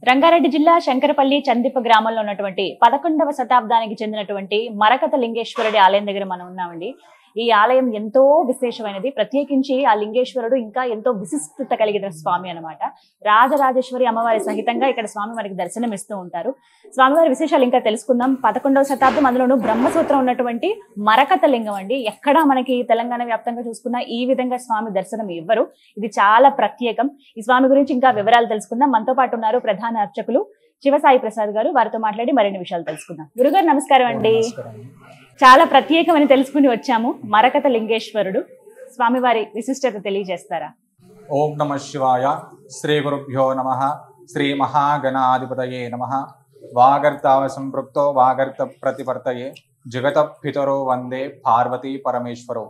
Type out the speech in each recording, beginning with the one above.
రంగారెడ్డి జిల్లా శంకరపల్లి చందిప గ్రామంలో ఉన్నటువంటి 11వ శతాబ్దానికి చెందినటువంటి మరకత లింగేశ్వరుడి ఆలయం దగ్గర మనం ఉన్నామండి. ఈ ఆలయం ఎంతో విశేషమైనది. ప్రత్యేకించి ఆ లింగేశ్వరుడు ఇంకా ఎంతో విశిష్టత కలిగిన స్వామి అన్నమాట. రాజరాజేశ్వరి అమ్మవారి సహితంగా ఇక్కడ స్వామి మనకి దర్శనం ఇస్తూ ఉంటారు. స్వామివారి విశేషాలు ఇంకా తెలుసుకుందాం. 11వ శతాబ్దం, అందులోనూ బ్రహ్మసూత్రం ఉన్నటువంటి మరకత లింగం అండి. ఎక్కడా మనకి తెలంగాణ వ్యాప్తంగా చూసుకున్నా ఈ విధంగా స్వామి దర్శనం ఇవ్వరు. ఇది చాలా ప్రత్యేకం. ఈ స్వామి గురించి ఇంకా వివరాలు తెలుసుకుందాం. మనతో పాటు ఉన్నారు ప్రధాన అర్చకులు శివసాయి ప్రసాద్ గారు. వారితో మాట్లాడి మరిన్ని విషయాలు తెలుసుకుందాం. గురుగారు నమస్కారం అండి. చాలా ప్రత్యేకమని తెలుసుకుని వచ్చాము. మరకత లింగేశ్వరుడు స్వామివారి విశిష్టత తెలియజేస్తారా? ఓం నమః శివాయ. శ్రీ గురుభ్యో నమః. శ్రీ మహాగణాధిపతయే నమః. వాగర్తావ సంపృక్తో వాగర్త ప్రతిపర్తయే జగత పితరో వందే పార్వతీ పరమేశ్వరో.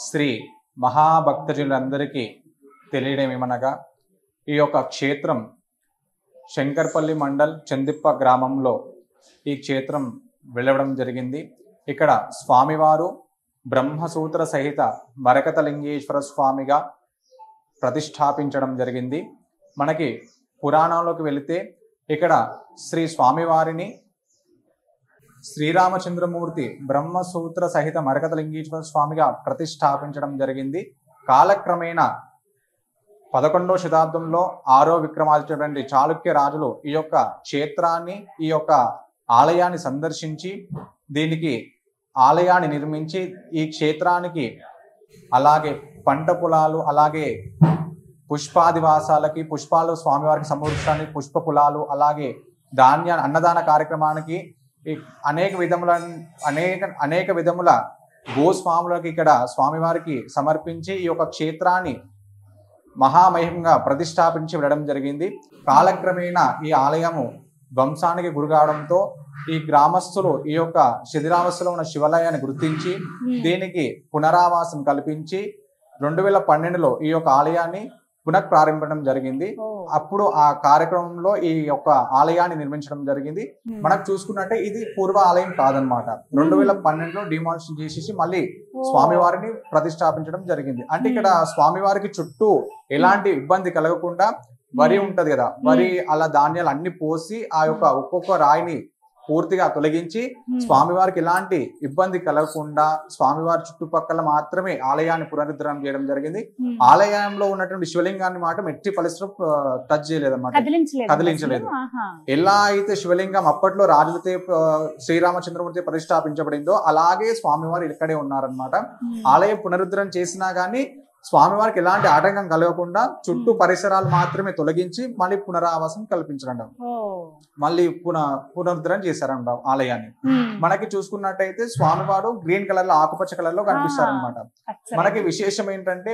శ్రీ మహాభక్తజనులందరికీ తెలియడమేమనగా, ఈ యొక్క క్షేత్రం శంకర్పల్లి మండల్ చందిప్ప గ్రామంలో ఈ క్షేత్రం వెళ్ళడం జరిగింది. ఇక్కడ స్వామివారు బ్రహ్మసూత్ర సహిత మరకత లింగేశ్వర స్వామిగా ప్రతిష్టాపించడం జరిగింది. మనకి పురాణంలోకి వెళితే ఇక్కడ శ్రీ స్వామివారిని శ్రీరామచంద్రమూర్తి బ్రహ్మసూత్ర సహిత మరకత లింగేశ్వర స్వామిగా ప్రతిష్టాపించడం జరిగింది. కాలక్రమేణా 11వ శతాబ్దంలో 6వ విక్రమాదిత్యుడు చాళుక్య రాజులు ఈ యొక్క క్షేత్రాన్ని, ఈ యొక్క ఆలయాన్ని సందర్శించి దీనికి ఆలయాన్ని నిర్మించి ఈ క్షేత్రానికి అలాగే పంట పొలాలు, అలాగే పుష్పాదివాసాలకి పుష్పాలు స్వామివారికి సమర్పించడానికి పుష్ప పొలాలు, అలాగే అన్నదాన కార్యక్రమానికి అనేక విధముల గోస్వాములకి ఇక్కడ స్వామివారికి సమర్పించి ఈ యొక్క క్షేత్రాన్ని మహామహిమంగా ప్రతిష్టాపించి వెళ్ళడం జరిగింది. కాలక్రమేణా ఈ ఆలయము ధ్వంసానికి గురి కావడంతో ఈ గ్రామస్తులు ఈ యొక్క శిథిలావస్థలో ఉన్న శివాలయాన్ని గుర్తించి దీనికి పునరావాసం కల్పించి 2012లో ఈ యొక్క ఆలయాన్ని పునఃప్రారంభించడం జరిగింది. అప్పుడు ఆ కార్యక్రమంలో ఈ యొక్క ఆలయాన్ని నిర్మించడం జరిగింది. మనకు చూసుకున్నట్టే ఇది పూర్వ ఆలయం కాదనమాట. 2012లో డిమాలిషన్ చేసేసి మళ్ళీ స్వామివారిని ప్రతిష్టాపించడం జరిగింది. అంటే ఇక్కడ స్వామివారికి చుట్టూ ఎలాంటి ఇబ్బంది కలగకుండా వరి ఉంటది కదా, వరి అలా ధాన్యాలు అన్ని పోసి ఆ యొక్క ఒక్కొక్క రాయిని పూర్తిగా తొలగించి స్వామివారికి ఎలాంటి ఇబ్బంది కలగకుండా స్వామివారి చుట్టుపక్కల మాత్రమే ఆలయాన్ని పునరుద్ధరణ చేయడం జరిగింది. ఆలయంలో ఉన్నటువంటి శివలింగాన్ని మాత్రం ఎట్టి పరిస్థితుల్లో టచ్ చేయలేదన్నమాట, కదిలించలేదు. ఎలా అయితే శివలింగం అప్పట్లో రాజులతో శ్రీరామచంద్రమూర్తి ప్రతిష్టాపించబడిందో అలాగే స్వామివారు ఇక్కడే ఉన్నారనమాట. ఆలయం పునరుద్ధరణ చేసినా గానీ స్వామివారికి ఎలాంటి ఆటంకం కలగకుండా చుట్టూ పరిసరాలు మాత్రమే తొలగించి మళ్ళీ పునరావాసం కల్పించడం, మళ్ళీ పునరుద్ధరణ చేశారంట ఆలయాన్ని. మనకి చూసుకున్నట్టయితే స్వామివారు గ్రీన్ కలర్ లో, ఆకుపచ్చ కలర్ లో కనిపిస్తారనమాట. మనకి విశేషం ఏంటంటే,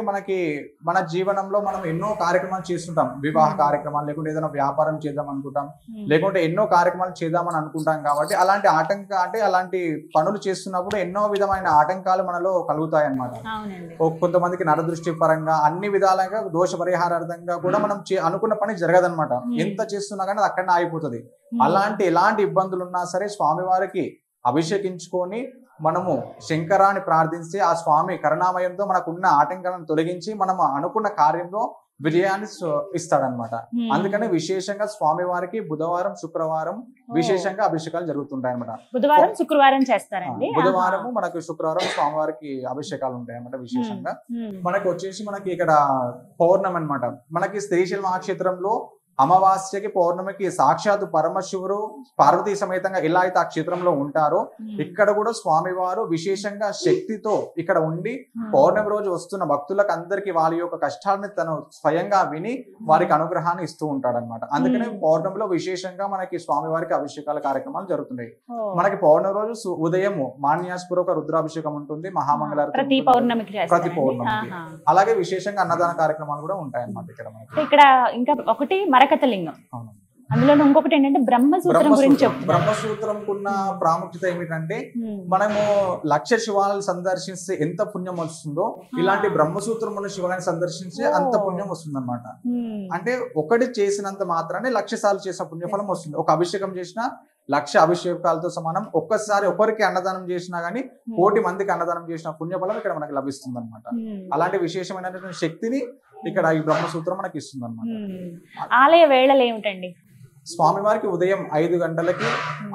మన జీవనంలో మనం ఎన్నో కార్యక్రమాలు చేస్తుంటాం. వివాహ కార్యక్రమాలు, లేకుంటే ఏదైనా వ్యాపారం చేద్దాం అనుకుంటాం, లేకుంటే ఎన్నో కార్యక్రమాలు చేద్దామని అనుకుంటాం. కాబట్టి అలాంటి పనులు చేస్తున్నప్పుడు ఎన్నో విధమైన ఆటంకాలు మనలో కలుగుతాయి అన్నమాట. కొంతమందికి నరదృష్టి పరంగా అన్ని విధాలుగా దోష పరిహారార్థంగా కూడా మనం అనుకున్న పని జరగదనమాట. ఎంత చేస్తున్నా కానీ అది అక్కడనే ఆగిపోతుంది. ఎలాంటి ఇబ్బందులు ఉన్నా సరే స్వామివారికి అభిషేకించుకొని మనము శంకరాన్ని ప్రార్థించి ఆ స్వామి కరుణామయంతో మనకున్న ఆటంకాలను తొలగించి మనం అనుకున్న కార్యంలో విజయాన్ని ఇస్తాడనమాట. అందుకని విశేషంగా స్వామివారికి బుధవారం, శుక్రవారం విశేషంగా అభిషేకాలు జరుగుతుంటాయి అనమాట. బుధవారం, శుక్రవారం చేస్తారండి. బుధవారము మనకు, శుక్రవారం స్వామివారికి అభిషేకాలు ఉంటాయి అన్నమాట. విశేషంగా మనకి వచ్చేసి మనకి ఇక్కడ పౌర్ణమి అనమాట. మనకి శ్రీశైల మహాక్షేత్రంలో అమావాస్యకి పౌర్ణమికి సాక్షాత్ పరమశివుడు పార్వతీ సమేతంగా ఎలా అయితే ఆ క్షేత్రంలో ఉంటారో ఇక్కడ కూడా స్వామివారు విశేషంగా శక్తితో ఇక్కడ ఉండి పౌర్ణమి రోజు వస్తున్న భక్తులకు అందరికి వాళ్ళ యొక్క కష్టాలని తను స్వయంగా విని వారికి అనుగ్రహాన్ని ఇస్తూ ఉంటాడనమాట. అందుకనే పౌర్ణమిలో విశేషంగా మనకి స్వామివారికి అభిషేకాల కార్యక్రమాలు జరుగుతున్నాయి. మనకి పౌర్ణమి రోజు ఉదయం మాన్యాస్పూర్వక రుద్రాభిషేకం ఉంటుంది, మహామంగళారతి ప్రతి పౌర్ణమికి. అలాగే విశేషంగా అన్నదాన కార్యక్రమాలు కూడా ఉంటాయి అన్నమాట ఇక్కడ. ఇక్కడ ఇంకా ఒకటి మరకత లింగం. అందులో ఇంకొకటి ఏంటంటే బ్రహ్మసూత్రం గురించి చెప్తున్నారు. బ్రహ్మసూత్రంకున్న ప్రాముఖ్యత ఏమిటంటే మనము లక్ష శివాలయాలు సందర్శిస్తే ఎంత పుణ్యం వస్తుందో ఇలాంటి బ్రహ్మసూత్రం ఉన్న శివాలయాన్ని సందర్శించి అంత పుణ్యం వస్తుంది అనమాట. అంటే ఒకటి చేసినంత మాత్రాన్ని 1,00,000 సార్లు చేసిన పుణ్యఫలం వస్తుంది. ఒక అభిషేకం చేసినా 1,00,000 అభిషేకాలతో సమానం. ఒక్కసారి ఒకరికి అన్నదానం చేసినా గానీ 1,00,000 మందికి అన్నదానం చేసిన పుణ్యఫలం ఇక్కడ మనకి లభిస్తుంది అనమాట. అలాంటి విశేషమైనటువంటి శక్తిని ఇక్కడ ఈ బ్రహ్మసూత్రం మనకి ఇస్తుంది అనమాట. ఆలయ వేళలు ఏమిటండి? స్వామివారికి ఉదయం 5 గంటలకి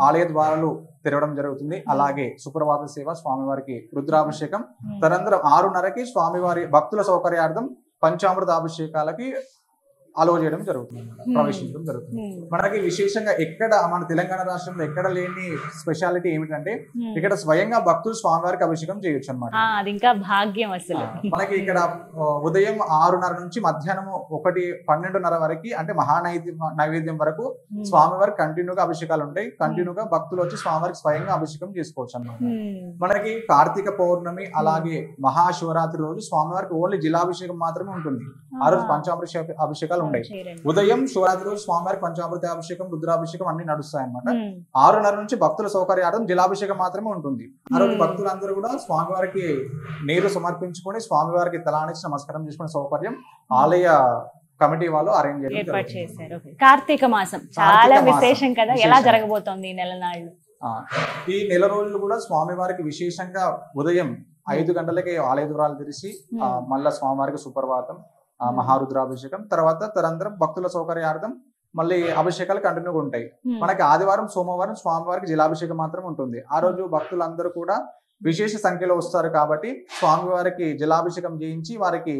ఆలయ ద్వారాలు తెరవడం జరుగుతుంది. అలాగే సుప్రభాత సేవ, స్వామివారికి రుద్రాభిషేకం, తదనంతరం 6:30కి స్వామివారి భక్తుల సౌకర్యార్థం పంచామృత అభిషేకాలకి అలో చేయడం జరుగుతుంది, ప్రవేశించడం జరుగుతుంది. మనకి విశేషంగా ఎక్కడ మన తెలంగాణ రాష్ట్రంలో ఎక్కడ లేని స్పెషాలిటీ ఏమిటంటే ఇక్కడ స్వయంగా భక్తులు స్వామివారికి అభిషేకం చేయొచ్చు అనమాట. అది ఇంకా భాగ్యం అసలు. మనకి ఇక్కడ ఉదయం 6:30 నుంచి మధ్యాహ్నం 1-12:30 వరకు అంటే నైవేద్యం వరకు స్వామివారికి కంటిన్యూగా అభిషేకాలు ఉంటాయి. కంటిన్యూగా భక్తులు వచ్చి స్వామివారికి స్వయంగా అభిషేకం చేసుకోవచ్చు అన్నమాట. మనకి కార్తీక పౌర్ణమి అలాగే మహాశివరాత్రి రోజు స్వామివారికి ఓన్లీ జలాభిషేకం మాత్రమే ఉంటుంది. ఆ రోజు పంచామృత అభిషేకాలు ఉంటాయి. ఉదయం శివరాత్రి రోజు స్వామివారికి పంచామృత అభిషేకం, రుద్రాభిషేకం అన్ని నడుస్తాయి అన్నమాట. 6:30 నుంచి భక్తుల సౌకర్యార్థం జలాభిషేకం మాత్రమే ఉంటుంది. ఆ రోజు భక్తులందరూ కూడా స్వామివారికి నీరు సమర్పించుకొని స్వామివారికి తలానిచ్చి నమస్కారం చేసుకునే సౌకర్యం ఆలయ కమిటీ వాళ్ళు అరేంజ్ చేశారు. కార్తీక మాసం చాలా విశేషం కదా, ఎలా జరగబోతోంది ఈ నెల నాళ్ళు? ఈ నెల రోజులు కూడా స్వామివారికి విశేషంగా ఉదయం 5 గంటలకి ఆలయ ద్వారాలు తెరిచి మళ్ళా స్వామివారికి సుప్రభాతం, మహారుద్రాభిషేకం, తర్వాత తదనంతరం భక్తుల సౌకర్యార్థం మళ్ళీ అభిషేకాలు కంటిన్యూగా ఉంటాయి. మనకి ఆదివారం సోమవారం స్వామివారికి జలాభిషేకం మాత్రం ఉంటుంది. ఆ రోజు భక్తులందరూ కూడా విశేష సంఖ్యలో వస్తారు కాబట్టి స్వామివారికి జలాభిషేకం చేయించి వారికి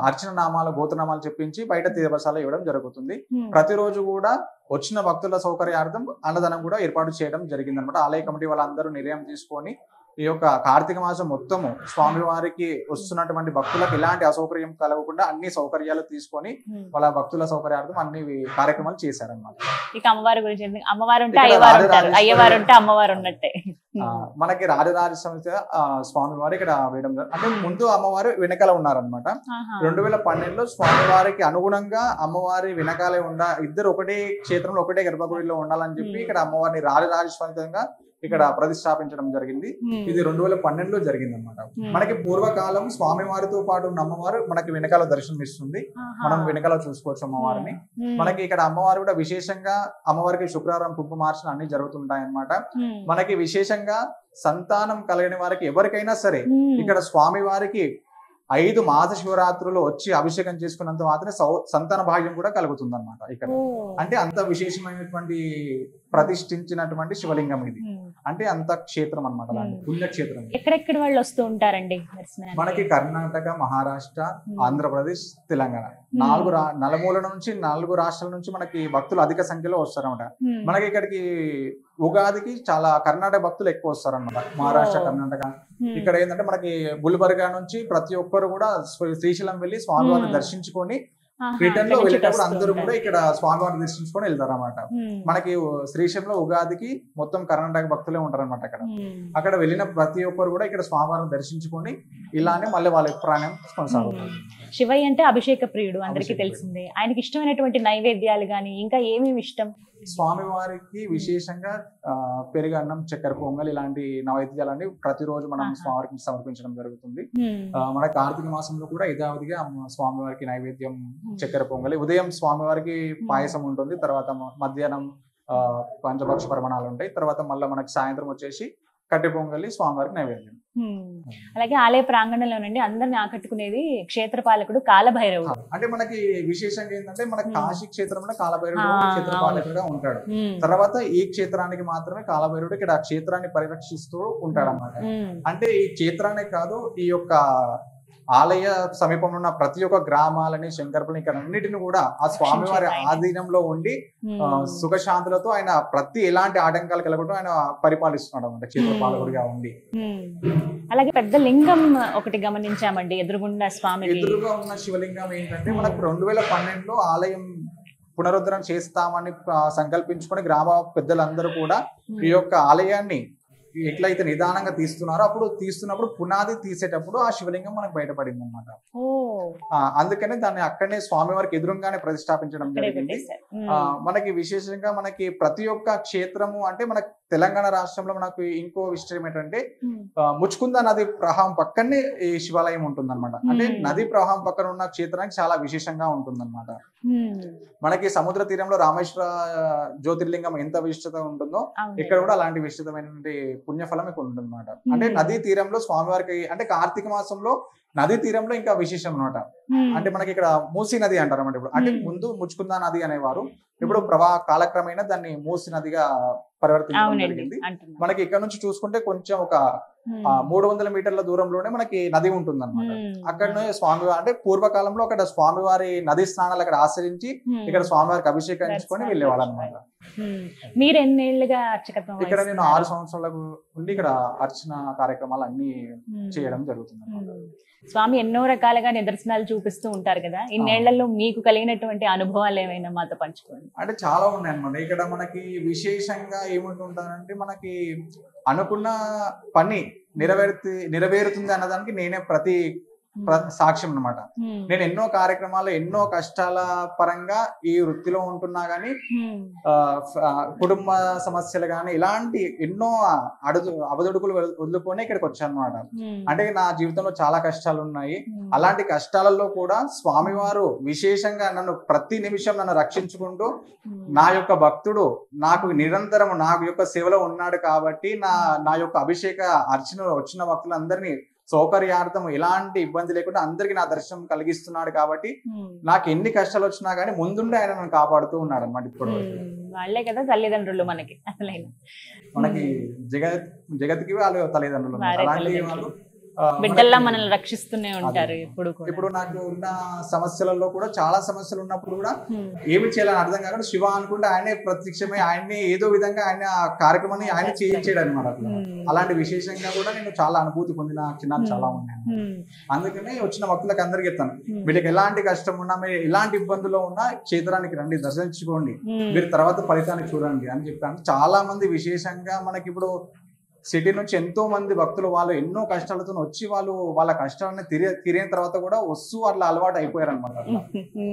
అర్చన నామాలు, గోత్రనామాలు చెప్పించి బయట తీరబసాలు ఇవ్వడం జరుగుతుంది. ప్రతిరోజు కూడా వచ్చిన భక్తుల సౌకర్యార్థం అన్నదానం కూడా ఏర్పాటు చేయడం జరిగింది అనమాట. ఆలయ కమిటీ వాళ్ళందరూ నిర్ణయం తీసుకొని ఈ యొక్క కార్తీక మాసం మొత్తము స్వామివారికి వస్తున్నటువంటి భక్తులకు ఎలాంటి అసౌకర్యం కలగకుండా అన్ని సౌకర్యాలు తీసుకొని వాళ్ళ భక్తుల సౌకర్యార్థం అన్ని కార్యక్రమాలు చేశారన్నమాట. ఇక అమ్మవారి గురించి, అమ్మవారు ఉంటే అయ్యవారు ఉంటారు, అయ్యవారు ఉంటే అమ్మవారు ఉన్నట్టే. మనకి రాజరాజ సమితి స్వామివారు ఇక్కడ వేయడం అంటే ముందు అమ్మవారు వెనకాల ఉన్నారనమాట. 2012లో స్వామివారికి అనుగుణంగా అమ్మవారి వెనకాలే ఇద్దరు ఒకటే క్షేత్రంలో ఒకటే గర్భగుడిలో ఉండాలని చెప్పి ఇక్కడ అమ్మవారిని రాజరాజేశ్వరిగా ఇక్కడ ప్రతిష్టాపించడం జరిగింది. ఇది 2012లో జరిగింది అనమాట. మనకి పూర్వకాలం స్వామివారితో పాటు ఉన్న అమ్మవారు మనకి వెనకాల దర్శనం ఇస్తుంది. మనం వెనకాల చూసుకోవచ్చు అమ్మవారిని. మనకి ఇక్కడ అమ్మవారు కూడా విశేషంగా అమ్మవారికి శుక్రవారం కుంకుమార్చన అన్ని జరుగుతుంటాయి అన్నమాట. మనకి విశేషంగా సంతానం కలిగిన వారికి ఎవరికైనా సరే ఇక్కడ స్వామివారికి 5 మాస శివరాత్రులు వచ్చి అభిషేకం చేసుకున్నంత మాత్రమే సంతాన భాగ్యం కూడా కలుగుతుంది అనమాట. ఇక్కడ అంటే అంత విశేషమైనటువంటి ప్రతిష్ఠించినటువంటి శివలింగం ఇది. అంటే అంత క్షేత్రం అనమాట, పుణ్యక్షేత్రం. ఎక్కడెక్కడ వాళ్ళు వస్తూ ఉంటారండి? మనకి కర్ణాటక, మహారాష్ట్ర, ఆంధ్రప్రదేశ్, తెలంగాణ నలుమూల నుంచి 4 రాష్ట్రాల నుంచి మనకి భక్తులు అధిక సంఖ్యలో వస్తారన్నమాట. మనకి ఇక్కడికి ఉగాదికి చాలా కర్ణాటక భక్తులు ఎక్కువ వస్తారన్నమాట. మహారాష్ట్ర, కర్ణాటక. ఇక్కడ ఏంటంటే మనకి గుల్బర్గా నుంచి ప్రతి ఒక్కరు కూడా శ్రీశైలం వెళ్ళి స్వామివారిని దర్శించుకొని రిటర్న్ లో వెళ్ళేటప్పుడు అందరూ కూడా ఇక్కడ స్వామివారిని దర్శించుకొని వెళ్తారు అనమాట. మనకి శ్రీశైలంలో ఉగాదికి మొత్తం కర్ణాటక భక్తులే ఉంటారు అనమాట. అక్కడ వెళ్ళిన ప్రతి ఒక్కరు కూడా ఇక్కడ స్వామివారిని దర్శించుకొని ఇలానే మళ్ళీ వాళ్ళ ప్రాణం కొనసాగుతుంది. శివయ్య అంటే అభిషేక ప్రియుడు, అందరికీ తెలిసిందే. ఆయనకి ఇష్టమైనటువంటి నైవేద్యాలు గాని ఇంకా ఏమేమి ఇష్టం? స్వామివారికి విశేషంగా పెరుగన్నం, చక్కెర పొంగల్ ఇలాంటి నైవేద్యాలన్నీ ప్రతిరోజు మనం స్వామివారికి సమర్పించడం జరుగుతుంది. మన కార్తీక మాసంలో కూడా యథావిధిగా స్వామివారికి నైవేద్యం చక్కెర పొంగలి, ఉదయం స్వామివారికి పాయసం ఉంటుంది, తర్వాత మధ్యాహ్నం పంచభక్ష పరిమాణాలు ఉంటాయి, తర్వాత మళ్ళీ మనకి సాయంత్రం వచ్చేసి కట్టె పొంగలి స్వామివారికి నైవేద్యం. అలాగే ఆలయ ప్రాంగణంలోనండి అందరిని ఆకట్టుకునేది క్షేత్రపాలకుడు కాలభైరవుడు. అంటే మనకి విశేషంగా ఏంటంటే మన కాశీ క్షేత్రంలో కాలభైరవుడు క్షేత్రపాలకుడుగా ఉంటాడు. తర్వాత ఈ క్షేత్రానికి మాత్రమే కాలభైరవుడు ఇక్కడ క్షేత్రాన్ని పరిరక్షిస్తూ ఉంటాడు అన్నమాట. అంటే ఈ క్షేత్రాన్ని కాదు, ఈ యొక్క ఆలయ సమీపంలో ఉన్న ప్రతి ఒక్క గ్రామాలని, శంకరపల్లి, ఇక్కడ అన్నిటిని కూడా ఆ స్వామివారి ఆధీనంలో ఉండి సుఖశాంతులతో ఆయన ప్రతి ఎలాంటి ఆటంకాలు కలగకుండా ఆయన పరిపాలిస్తున్నాడు అన్నమాట, క్షేత్రపాలకుడిగా ఉండి. అలాగే పెద్ద లింగం ఒకటి గమనించామండి ఎదురుగుండా స్వామి. ఎదురుగా ఉన్న శివలింగం ఏంటంటే మనకు 2012లో ఆలయం పునరుద్ధరణ చేస్తామని సంకల్పించుకొని గ్రామ పెద్దలందరూ కూడా ఈ యొక్క ఆలయాన్ని ఎట్లయితే నిదానంగా తీస్తున్నారో అప్పుడు తీస్తున్నప్పుడు పునాది తీసేటప్పుడు ఆ శివలింగం మనకు బయటపడింది అనమాట. అందుకనే దాన్ని అక్కడనే స్వామివారికి ఎదురుగానే ప్రతిష్టాపించడం జరిగింది. మనకి విశేషంగా మనకి ప్రతి ఒక్క క్షేత్రము అంటే మన తెలంగాణ రాష్ట్రంలో మనకు ఇంకో విషయం ఏంటంటే ముచ్చుకుంద నది ప్రవాహం పక్కనే ఈ శివాలయం ఉంటుంది అనమాట. అంటే నది ప్రవాహం పక్కన ఉన్న క్షేత్రానికి చాలా విశేషంగా ఉంటుంది అనమాట. మనకి సముద్ర తీరంలో రామేశ్వర జ్యోతిర్లింగం ఎంత విశిష్టత ఉంటుందో ఇక్కడ కూడా అలాంటి విశిష్టమైనటువంటి పుణ్యఫలం ఇక్కడ ఉంటుంది అనమాట. అంటే నదీ తీరంలో స్వామివారికి అంటే కార్తీక మాసంలో నదీ తీరంలో ఇంకా విశేషం అనమాట. అంటే మనకి ఇక్కడ మూసీ నది అంటారు అన్నమాట. ఇప్పుడు అంటే ముందు ముచ్చుకుందా నది అనేవారు, ఇప్పుడు కాలక్రమేణా దాన్ని మూసీ నదిగా పరివర్తించడం జరిగింది. మనకి ఇక్కడ నుంచి చూసుకుంటే కొంచెం ఒక 300 మీటర్ల దూరంలోనే మనకి నది ఉంటుంది అనమాట. అక్కడనే స్వామివారి అంటే పూర్వకాలంలో అక్కడ స్వామివారి నది స్నానాలు అక్కడ ఆచరించి ఇక్కడ స్వామివారికి అభిషేకించుకొని వెళ్ళేవాళ్ళు అనమాట. మీరు ఎన్నేళ్లుగా అర్చకత్వం? ఇక్కడ నేను 6 సంవత్సరాలకు ఉండి ఇక్కడ అర్చన కార్యక్రమాలు అన్ని చేయడం జరుగుతుంది. స్వామి ఎన్నో రకాలుగా నిదర్శనాలు చూపిస్తూ ఉంటారు కదా, ఇన్నేళ్లలో మీకు కలిగినటువంటి అనుభవాలు ఏమైనా మాతో పంచుకోండి. అంటే చాలా ఉన్నాయి అన్నమాట. ఇక్కడ మనకి విశేషంగా ఏముంటుందంటే మనకి అనుకున్న పని నెరవేరుతుంది అన్నదానికి నేనే ప్రతి సాక్ష్యం అన్నమాట. నేను ఎన్నో కార్యక్రమాలు ఎన్నో కష్టాల పరంగా ఈ వృత్తిలో ఉంటున్నా గానీ కుటుంబ సమస్యలు గానీ ఇలాంటి ఎన్నో అవదొడుకులు వదులుకొని ఇక్కడికి వచ్చాను అనమాట. అంటే నా జీవితంలో చాలా కష్టాలు ఉన్నాయి. అలాంటి కష్టాలలో కూడా స్వామివారు విశేషంగా నన్ను ప్రతి నిమిషం నన్ను రక్షించుకుంటూ నా యొక్క భక్తుడు నాకు నిరంతరం నా యొక్క సేవలో ఉన్నాడు కాబట్టి నా యొక్క అభిషేక అర్చన వచ్చిన భక్తులందరినీ సౌకర్యార్థం ఎలాంటి ఇబ్బంది లేకుండా అందరికి నా దర్శనం కలిగిస్తున్నాడు కాబట్టి నాకు ఎన్ని కష్టాలు వచ్చినా గానీ ముందుండి ఆయన నన్ను కాపాడుతూ ఉన్నాడు అనమాట. ఇప్పుడు వాళ్ళే కదా తల్లిదండ్రులు మనకి, అసలైన మనకి జగత్కి వాళ్ళు తల్లిదండ్రులు. అలాంటి వాళ్ళు బిడ్డల్లా మనల్ని రక్షిస్తూనే ఉంటారు ఎప్పుడు. ఇప్పుడు నాకు ఉన్న సమస్యలలో కూడా చాలా సమస్యలు ఉన్నప్పుడు కూడా ఏమి చేయాలని అర్థం కాకుండా శివ అనుకుంటే ఆయనే ప్రత్యక్షమై ఆయన్ని ఏదో విధంగా ఆయన కార్యక్రమాన్ని ఆయన చేయించాడు అనమాట. అలాంటి విశేషంగా కూడా నేను చాలా అనుభూతి పొందిన క్షణాలు చాలా ఉన్నాయి. అందుకనే వచ్చిన భక్తులకు అందరికి చెప్తాను, వీళ్ళకి ఎలాంటి కష్టం ఉన్నా మీరు ఎలాంటి ఇబ్బందుల్లో ఉన్నా క్షేత్రానికి రండి, దర్శించుకోండి, మీరు తర్వాత ఫలితాన్ని చూడండి అని చెప్పాను. చాలా మంది విశేషంగా మనకి ఇప్పుడు సిటీ నుంచి ఎంతో మంది భక్తులు వాళ్ళు ఎన్నో కష్టాలతో వచ్చి వాళ్ళు వాళ్ళ కష్టాలను తీరిన తర్వాత కూడా వస్తూ అట్లా అలవాటు అయిపోయారు అనమాట.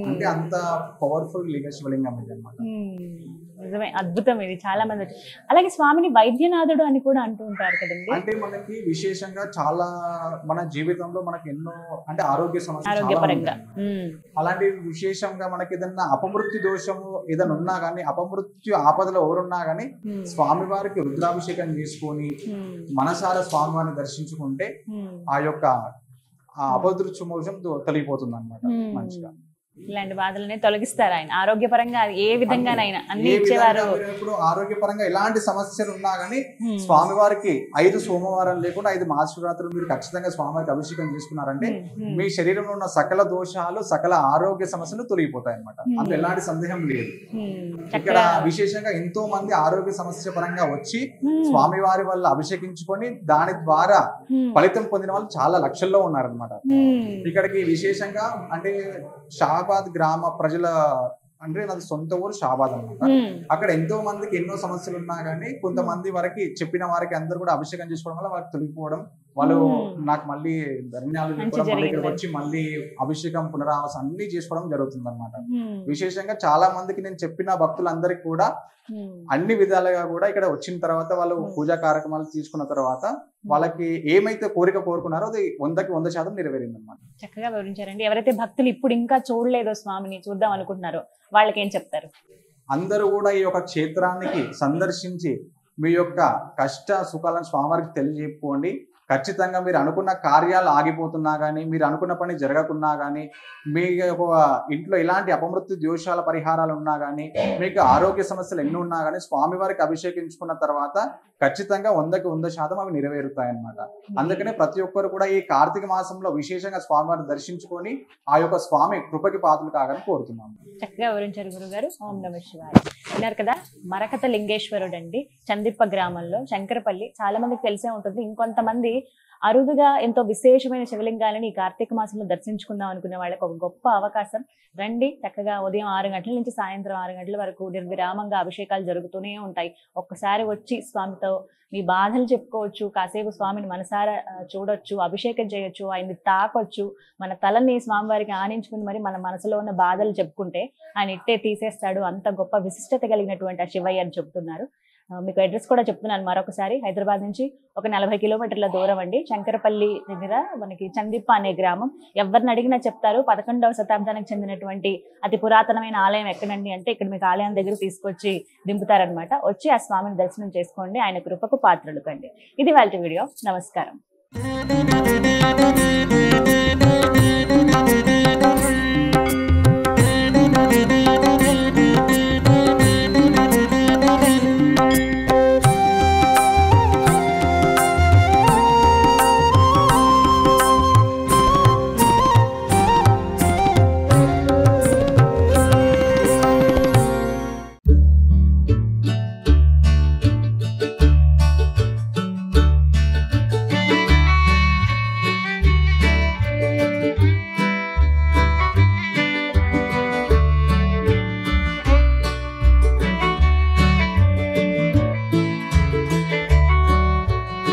అంటే అంత పవర్ఫుల్ లింగ శివలింగం ఇది అనమాట. నిజమే, అద్భుతం ఇది. చాలా మంది అలాగే స్వామిని వైద్యనాథుడు అని కూడా అంటూ ఉంటారు కదండి. అంటే మనకి విశేషంగా చాలా మన జీవితంలో మనకి ఎన్నో అంటే ఆరోగ్య సమస్యలు ఆరోగ్యపరంగా అలాంటి విశేషంగా మనకి ఏదన్నా అపమృత్యు దోషము ఏదైనా ఉన్నా గానీ అపమృత్యు ఆపదలో ఎవరున్నా గానీ స్వామివారికి రుద్రాభిషేకం చేసుకొని మనసారా స్వామివారిని దర్శించుకుంటే ఆ యొక్క అపమృత్యు మోక్షం తొలగిపోతుంది అనమాట. మంచిగా ఇలాంటి బాధలనే తొలగిస్తారు ఆయన ఆరోగ్యపరంగా ఏ విధంగానైనా అన్ని ఇచ్చేవారు. ఇప్పుడు ఆరోగ్యపరంగా ఎలాంటి సమస్యలు ఉన్నా గానీ స్వామివారికి 5 సోమవారం లేకుండా 5 మహాశివరాత్రులు మీరు ఖచ్చితంగా స్వామివారికి అభిషేకం చేసుకున్నారంటే మీ శరీరంలో ఉన్న సకల దోషాలు సకల ఆరోగ్య సమస్యలు తొలగిపోతాయి అనమాట. అందులో ఎలాంటి సందేహం లేదు. ఇక్కడ విశేషంగా ఎంతో మంది ఆరోగ్య సమస్య పరంగా వచ్చి స్వామివారి వల్ల అభిషేకించుకొని దాని ద్వారా ఫలితం పొందిన వాళ్ళు చాలా లక్షల్లో ఉన్నారనమాట. ఇక్కడికి విశేషంగా అంటే షాబాద్ గ్రామ ప్రజల అంటే నాది సొంత ఊరు షాబాద్ అనమాట. అక్కడ ఎంతో మందికి ఎన్నో సమస్యలు ఉన్నా గానీ కొంతమంది వరకు చెప్పిన వారికి అందరు కూడా అభిషేకం చేసుకోవడం వల్ల వాళ్ళకి తొలగిపోవడం, వాళ్ళు నాకు మళ్ళీ ధన్యాలు ఇక్కడికి వచ్చి మళ్ళీ అభిషేకం పునరావాసం అన్ని చేసుకోవడం జరుగుతుంది అనమాట. విశేషంగా చాలా మందికి నేను చెప్పిన భక్తులందరికీ కూడా అన్ని విధాలుగా కూడా ఇక్కడ వచ్చిన తర్వాత వాళ్ళు పూజా కార్యక్రమాలు తీసుకున్న తర్వాత వాళ్ళకి ఏమైతే కోరిక కోరుకున్నారో అది 100కి 100% నెరవేరింది అనమాట. చక్కగా వివరించారండి. ఎవరైతే భక్తులు ఇప్పుడు ఇంకా చూడలేదో స్వామిని చూద్దాం అనుకుంటున్నారో వాళ్ళకి ఏం చెప్తారు? అందరూ కూడా ఈ యొక్క క్షేత్రానికి సందర్శించి మీ యొక్క కష్ట సుఖాలను స్వామివారికి తెలియజెప్పుకోండి. ఖచ్చితంగా మీరు అనుకున్న కార్యాలు ఆగిపోతున్నా కానీ మీరు అనుకున్న పని జరగకున్నా కానీ మీ ఇంట్లో ఎలాంటి అపమృత్యు దోషాల పరిహారాలు ఉన్నా కానీ మీకు ఆరోగ్య సమస్యలు ఎన్ని ఉన్నా కానీ స్వామివారికి అభిషేకించుకున్న తర్వాత ఖచ్చితంగా 100కి 100% అవి నెరవేరుతాయి అన్నమాట. అందుకనే ప్రతి ఒక్కరు కూడా ఈ కార్తీక మాసంలో విశేషంగా స్వామివారిని దర్శించుకొని ఆ యొక్క స్వామి కృపకి పాత్రలు కాగానే కోరుతున్నాము. చక్కగా వివరించారు గురుగారు. ఓం నమః శివాయ. విన్నారు కదా, మరకత లింగేశ్వరుడు అండి, చందిప్ప గ్రామంలో శంకరపల్లి. చాలా మందికి తెలిసే ఉంటుంది, ఇంకొంతమంది అరుదుగా ఎంతో విశేషమైన శివలింగాలని ఈ కార్తీక మాసంలో దర్శించుకుందాం అనుకునే వాళ్ళకి ఒక గొప్ప అవకాశం. రండి, చక్కగా ఉదయం 6 గంటల నుంచి సాయంత్రం 6 గంటల వరకు నిర్విరామంగా అభిషేకాలు జరుగుతూనే ఉంటాయి. ఒక్కసారి వచ్చి స్వామితో మీ బాధలు చెప్పుకోవచ్చు, కాసేపు స్వామిని మనసారా చూడొచ్చు, అభిషేకం చేయొచ్చు, ఆయన్ని తాకొచ్చు, మన తలని స్వామివారికి ఆనించుకుని మరి మన మనసులో ఉన్న బాధలు చెప్పుకుంటే ఆయన ఇట్టే తీసేస్తాడు. అంత గొప్ప విశిష్టత కలిగినటువంటి ఆ శివయ్య అని చెప్తున్నారు. మీకు అడ్రస్ కూడా చెప్తున్నాను మరొకసారి. హైదరాబాద్ నుంచి ఒక 40 కిలోమీటర్ల దూరం అండి. శంకరపల్లి దగ్గర మనకి చందిప్ప అనే గ్రామం. ఎవరిని అడిగినా చెప్తారు 11వ శతాబ్దానికి చెందినటువంటి అతి పురాతనమైన ఆలయం ఎక్కడండి అంటే ఇక్కడ మీకు ఆలయం దగ్గర తీసుకొచ్చి దింపుతారనమాట. వచ్చి ఆ స్వామిని దర్శనం చేసుకోండి, ఆయన కృపకు పాత్రలు కండి. ఇది వాళ్ళ వీడియో. నమస్కారం.